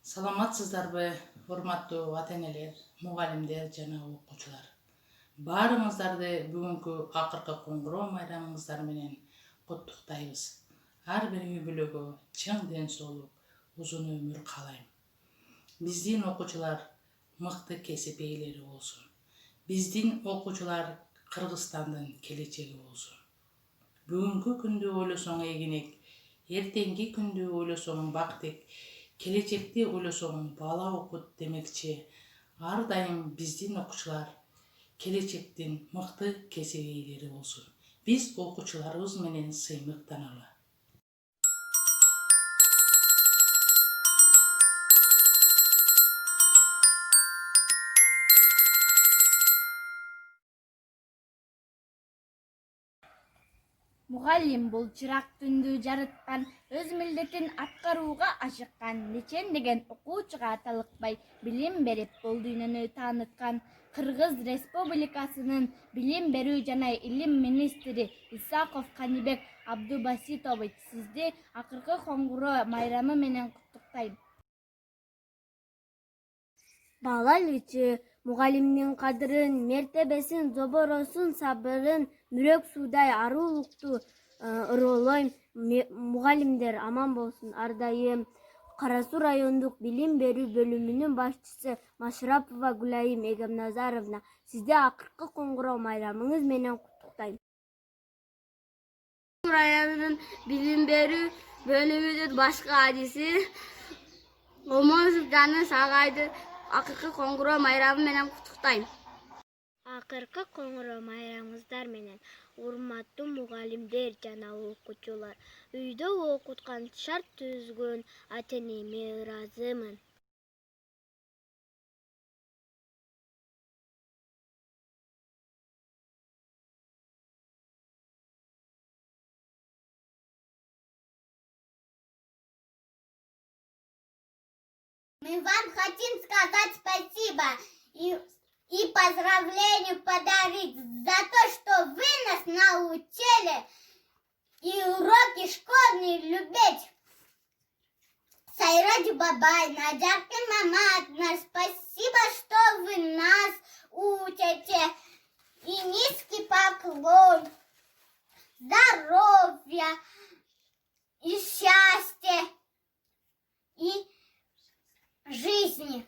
Саламатсыздарбы, урматтуу ата-энелер, мугалимдер жана окуучулар. Баарыңыздарды бүгүнкү акыркы коңгуроо майрамыңыздар менен куттуктайбыз. Ар бир үй бүлөгө чың ден соолук, узун өмүр каалайм. Биздин окуучулар мыкты кесип ээлери болсун. Биздин окуучулар Кыргызстандын келечеги болсун. Бүгүнкү күндү ойлосоң эгинек, эртеңки күндү ойлосоң бактык, келечекти ойлосоң бала окут демекчи. Ар дайым биздин окуучулар келечектин мыкты кесип ээлери болсун. Биз окуучуларыбыз менен сыймыктаналы. Мугалим бул чырак түндү жарыткан, өз милдетин аткарууга ашыккан, лечен деген окуучуга талыкпай билим берип бул дүйнөнү тааныткан. Кыргыз Республикасынын билим берүү жана илим министри Исаков Канибек Абдубаситович сизди акыркы коңгуроо майрамы менен куттуктайм. Баалайлычы мугалимдин кадырын, мертебесин, зоборосун, сабырын, мүрөк суудай арулукту ыроолойм. Мугалимдер аман болсун. Ар дайым. Кара Суу райондук билим берүү бөлүмүнүн башчысы Машрапова Гулайым Эгемназаровна, сизди акыркы коңгуроо майрамыңыз менен куттуктайм. Районунун билим берүү бөлүмүнүн башкы адиси Омозов Жаныс агайды акыркы коңгуроо майрамы менен куттуктайм. Акыркы коңгуроо майрамыңыздар менен урматтуу мугалимдер жана окуучулар, үйдө окуткан, шарт түзгөн ата-энеме ыраазымын. Мы вам хотим сказать спасибо и поздравления подарить за то, что вы нас научили и уроки школьные любить. Сайради Бабай, Наджарки Маматна, спасибо, что вы нас учите. И низкий поклон, здоровья и счастья, и жизни.